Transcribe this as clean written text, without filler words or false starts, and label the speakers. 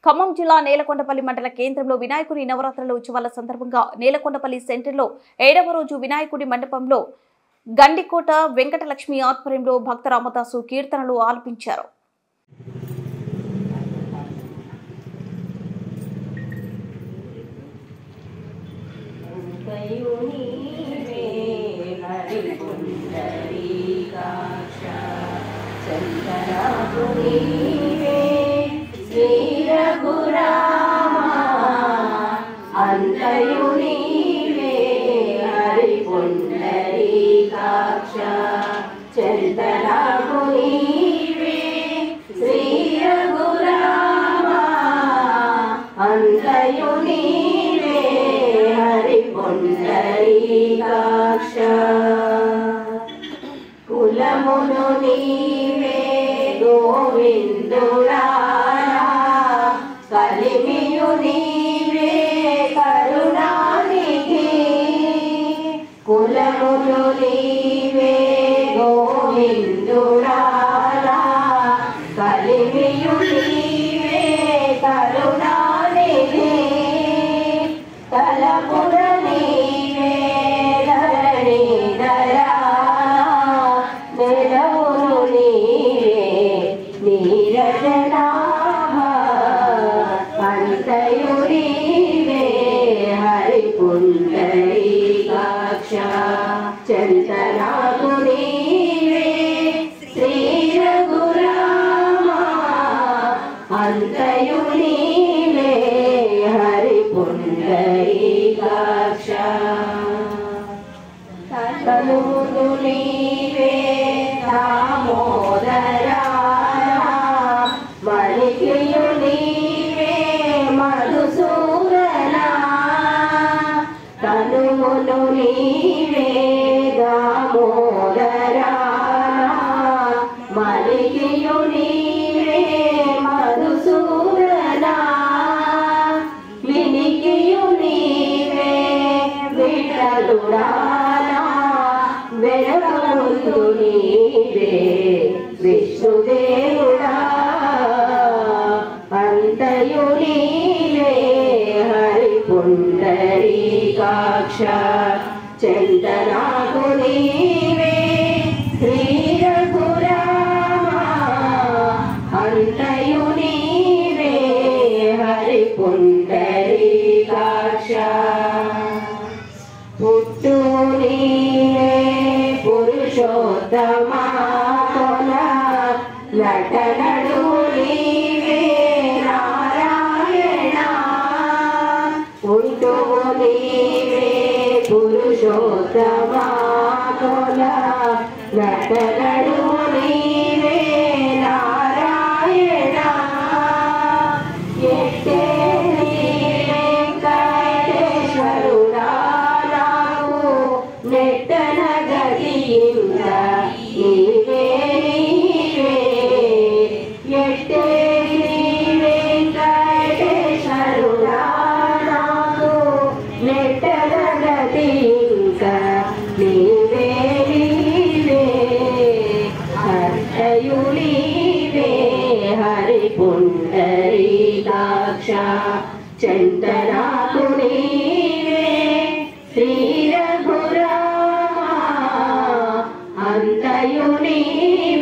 Speaker 1: ఖమ్మం జిల్లా నేలకొండపల్లి మండల కేంద్రంలో వినాయకుడి నవరాత్రుల ఉత్సవాల సందర్భంగా నేలకొండపల్లి సెంటర్లో 7వ రోజు వినాయకుడి మండపంలో గండికోట వెంకటలక్ష్మి ఆధ్వర్యంలో భక్త రామదాసు కీర్తనలు ఆలపించారు.
Speaker 2: కులమును నీవే గోవిందుడా కలిమియు నీవే కరుణానిధి కులమును నీవే గోవిందుడా కలిమియు నీవే కరుణానిధి తలపుర నీవే ధరణి దయా నెలవును నీవే నీరజనా అంతయు నీవే హరిపుండరీకాక్ష చందనాకు నీవే శ్రీ రఘురామ అంతయు నీవే హరిపుండరీకాక్ష తనువును నీవే దామోదరా మణికియు నీవే మధుసూదనా తనువును నీవే దామోదరా మణికియు నీవే మధుసూదనా వినికియు నీవే విఠలుడా వెరముందు నీవే విష్ణుదేవుడా అంతయు నీవే హరిపుండరీకాక్ష చందనాకు నీవే శ్రీ రఘురామ అంతయు నీవే హరిపుండరీకాక్ష పుట్టు నీవే పురుషోత్తమా కొల నటనడు నీవే నారాయణ పుట్టు నీవే పురుషోత్తమా కొల నటనడు నీవే నారాయణ ఎట్టే వెంకటేశ్వరుడా నెట్టన గదియింద నీవే నీవే ఎట్టే వెంకటేశ్వరుడా నాకు నెట్టన గదియింక నీవే నీవే హర్షయు నీవే హరిపుండరీకాక్ష చందనాకు నీవే శ్రీ రఘురామ అంతయు నీవే